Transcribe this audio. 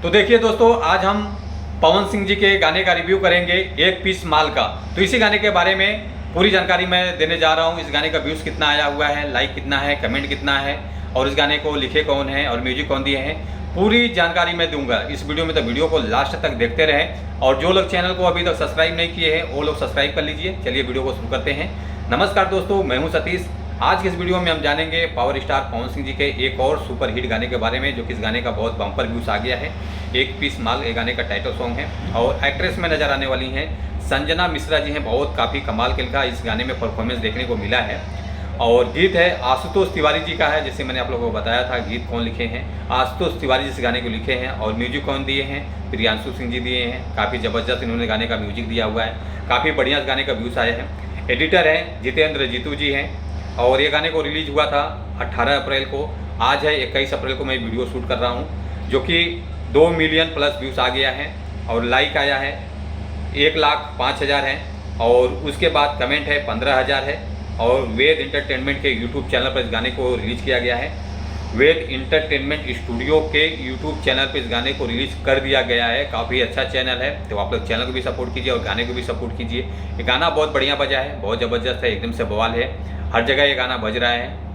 तो देखिए दोस्तों, आज हम पवन सिंह जी के गाने का रिव्यू करेंगे, एक पीस माल का। तो इसी गाने के बारे में पूरी जानकारी मैं देने जा रहा हूँ। इस गाने का व्यूज़ कितना आया हुआ है, लाइक कितना है, कमेंट कितना है और इस गाने को लिखे कौन है और म्यूजिक कौन दिए हैं, पूरी जानकारी मैं दूंगा इस वीडियो में। तो वीडियो को लास्ट तक देखते रहें और जो लोग चैनल को अभी तक सब्सक्राइब नहीं किए हैं वो लोग सब्सक्राइब कर लीजिए। चलिए वीडियो को शुरू करते हैं। नमस्कार दोस्तों, मैं हूँ सतीश। आज के इस वीडियो में हम जानेंगे पावर स्टार पवन सिंह जी के एक और सुपर हिट गाने के बारे में, जो कि इस गाने का बहुत बम्पर व्यूज आ गया है। एक पीस माल ये गाने का टाइटल सॉन्ग है और एक्ट्रेस में नज़र आने वाली हैं संजना मिश्रा जी हैं। बहुत काफ़ी कमाल का इस गाने में परफॉर्मेंस देखने को मिला है। और गीत है आशुतोष तिवारी जी का है, जैसे मैंने आप लोगों को बताया था। गीत कौन लिखे हैं? आशुतोष तिवारी जी इस गाने को लिखे हैं। और म्यूजिक कौन दिए हैं? प्रियांशु सिंह जी दिए हैं। काफ़ी ज़बरदस्त इन्होंने गाने का म्यूजिक दिया हुआ है। काफ़ी बढ़िया इस गाने का व्यूज़ आया है। एडिटर हैं जितेंद्र जीतू जी हैं। और ये गाने को रिलीज हुआ था 18 अप्रैल को। आज है 21 अप्रैल को मैं वीडियो शूट कर रहा हूँ, जो कि 2 मिलियन प्लस व्यूज़ आ गया है और लाइक आया है 1,05,000 है। और उसके बाद कमेंट है 15,000 है। और वेद इंटरटेनमेंट के यूट्यूब चैनल पर इस गाने को रिलीज़ किया गया है। वेद इंटरटेनमेंट स्टूडियो के यूट्यूब चैनल पर इस गाने को रिलीज़ कर दिया गया है। काफ़ी अच्छा चैनल है, तो आप लोग चैनल को भी सपोर्ट कीजिए और गाने को भी सपोर्ट कीजिए। ये गाना बहुत बढ़िया बजा है, बहुत ज़बरदस्त है, एकदम से बवाल है। हर जगह ये गाना बज रहा है।